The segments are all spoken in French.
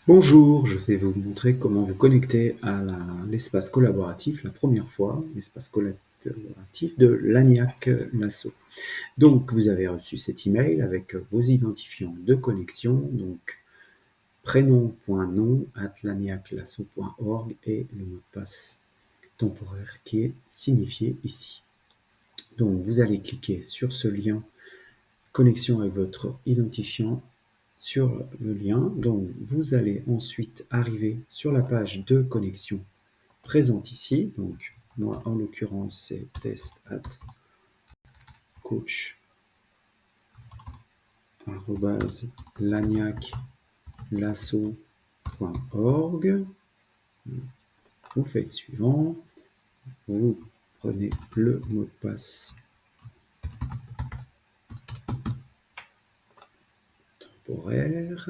Bonjour, je vais vous montrer comment vous connecter à l'espace collaboratif la première fois, l'espace collaboratif de l'ANIAC Lasso. Donc, vous avez reçu cet email avec vos identifiants de connexion, donc prénom.nom@laniaclasso.org et le mot de passe temporaire qui est signifié ici. Donc, vous allez cliquer sur ce lien connexion avec votre identifiant sur le lien. Donc, vous allez ensuite arriver sur la page de connexion présente ici. Donc, moi, en l'occurrence, c'est test@coach@laniaclasso.org. Vous faites suivant. Vous prenez le mot de passe temporaire.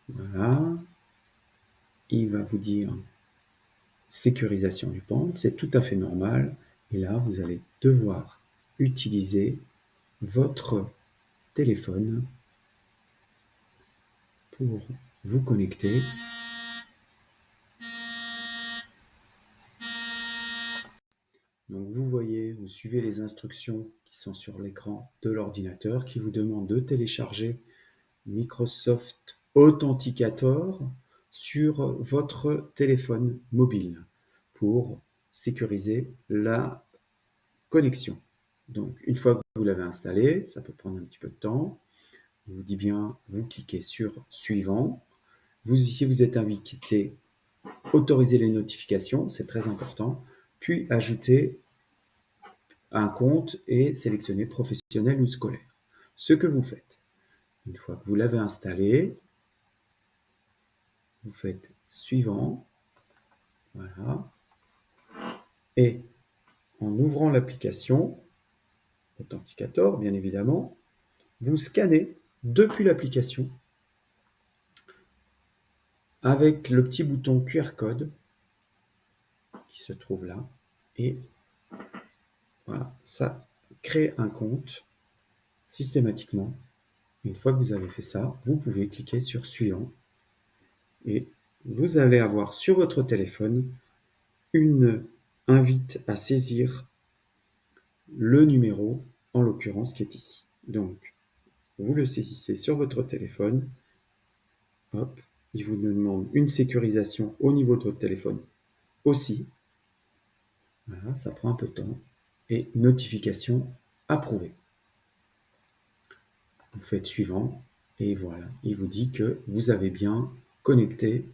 Voilà. Il va vous dire sécurisation du compte, c'est tout à fait normal. Et là, vous allez devoir utiliser votre téléphone pour vous connecter. Donc vous voyez, vous suivez les instructions qui sont sur l'écran de l'ordinateur qui vous demandent de télécharger Microsoft Authenticator sur votre téléphone mobile pour sécuriser la connexion. Donc une fois que vous l'avez installé, ça peut prendre un petit peu de temps. On vous dit bien, vous cliquez sur suivant. Ici, vous êtes invité autoriser les notifications, c'est très important, puis ajouter un compte et sélectionner professionnel ou scolaire. Ce que vous faites, une fois que vous l'avez installé, vous faites suivant, voilà, et en ouvrant l'application Authenticator, bien évidemment, vous scannez depuis l'application avec le petit bouton QR code qui se trouve là, et voilà, ça crée un compte systématiquement. Une fois que vous avez fait ça, vous pouvez cliquer sur suivant et vous allez avoir sur votre téléphone une invite à saisir le numéro, en l'occurrence qui est ici. Donc, vous le saisissez sur votre téléphone, hop, il vous demande une sécurisation au niveau de votre téléphone aussi. Voilà, ça prend un peu de temps. Et notification approuvée. Vous faites suivant et voilà, il vous dit que vous avez bien connecté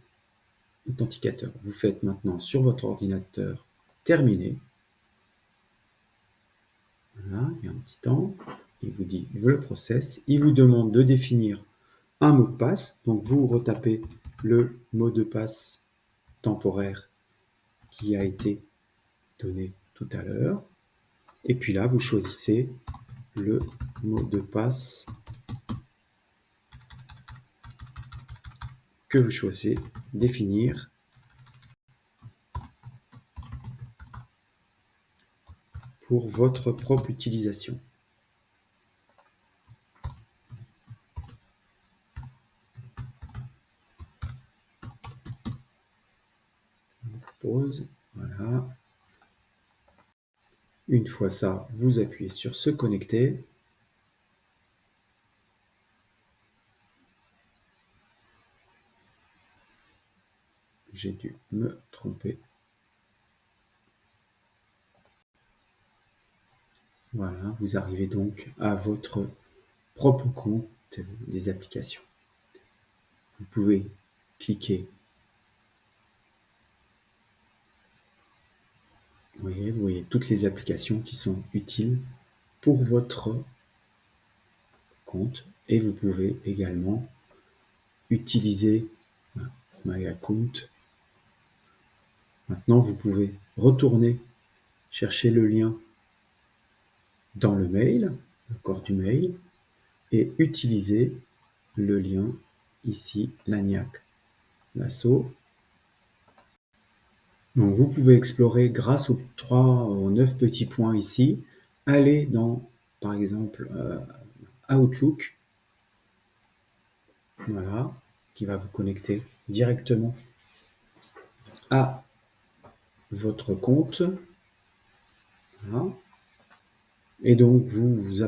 Authenticator. Vous faites maintenant sur votre ordinateur terminé. Voilà, il y a un petit temps. Il vous dit le process. Il vous demande de définir un mot de passe. Donc vous retapez le mot de passe temporaire qui a été donné tout à l'heure. Et puis là, vous choisissez le mot de passe que vous choisissez définir. Pour votre propre utilisation. Pause, voilà. Une fois ça, vous appuyez sur se connecter. J'ai dû me tromper. Voilà, vous arrivez donc à votre propre compte des applications. Vous pouvez cliquer. Vous voyez toutes les applications qui sont utiles pour votre compte et vous pouvez également utiliser My Account. Maintenant, vous pouvez retourner chercher le lien dans le mail, le corps du mail, et utiliser le lien ici, l'ANIAC Lasso. Donc vous pouvez explorer grâce aux 3 ou 9 petits points ici, aller dans, par exemple, Outlook, voilà, qui va vous connecter directement à votre compte. Voilà. Et donc, vous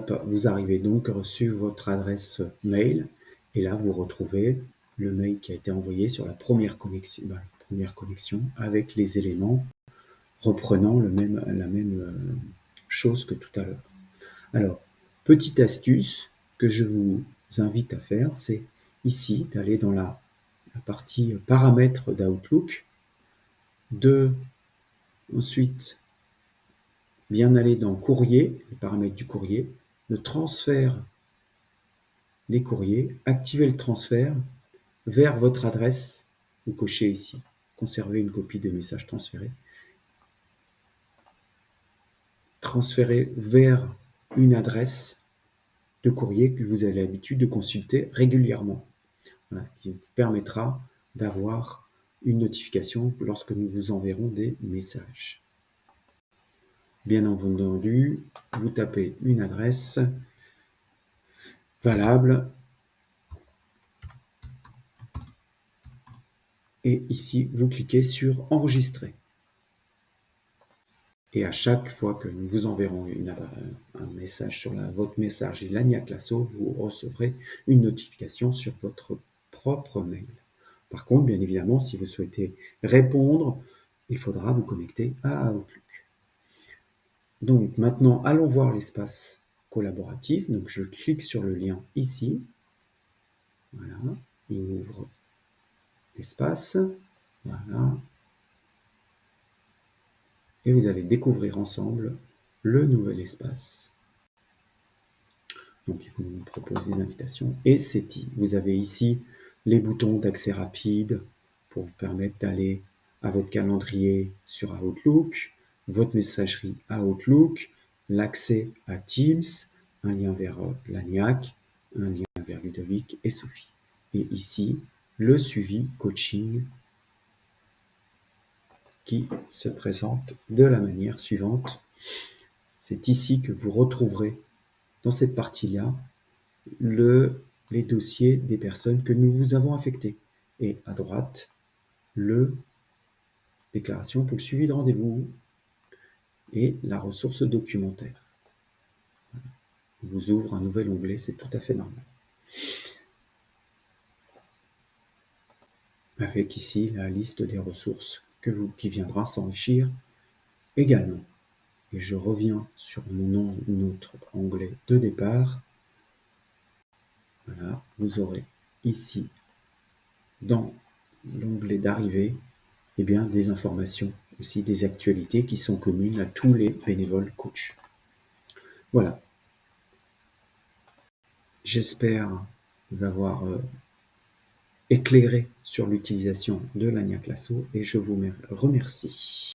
arrivez donc sur votre adresse mail et là, vous retrouvez le mail qui a été envoyé sur la première connexion avec les éléments reprenant la même chose que tout à l'heure. Alors, petite astuce que je vous invite à faire, c'est ici d'aller dans la partie paramètres d'Outlook, ensuite bien aller dans courrier, les paramètres du courrier, le transfert les courriers, activer le transfert vers votre adresse, vous cochez ici, conserver une copie de message transféré, transférer vers une adresse de courrier que vous avez l'habitude de consulter régulièrement. Voilà, qui vous permettra d'avoir une notification lorsque nous vous enverrons des messages. Bien entendu, vous tapez une adresse valable et ici, vous cliquez sur enregistrer. Et à chaque fois que nous vous enverrons un message sur votre messagerie Lagnac Lasso, vous recevrez une notification sur votre propre mail. Par contre, bien évidemment, si vous souhaitez répondre, il faudra vous connecter à Outlook. Donc maintenant, allons voir l'espace collaboratif. Donc je clique sur le lien ici. Voilà, il ouvre l'espace. Voilà. Et vous allez découvrir ensemble le nouvel espace. Donc, il vous propose des invitations. Et vous avez ici les boutons d'accès rapide pour vous permettre d'aller à votre calendrier sur Outlook, votre messagerie à Outlook, l'accès à Teams, un lien vers Lagnac, un lien vers Ludovic et Sophie. Et ici, le suivi coaching qui se présente de la manière suivante. C'est ici que vous retrouverez, dans cette partie-là, les dossiers des personnes que nous vous avons affectées. Et à droite, déclaration pour le suivi de rendez-vous et la ressource documentaire. Voilà. Il vous ouvre un nouvel onglet, c'est tout à fait normal. Avec ici la liste des ressources qui viendra s'enrichir également. Et je reviens sur notre onglet de départ. Voilà, vous aurez ici, dans l'onglet d'arrivée, des informations, aussi des actualités qui sont communes à tous les bénévoles coachs. Voilà. J'espère vous avoir éclairé sur l'utilisation de Lagnac Lasso et je vous remercie.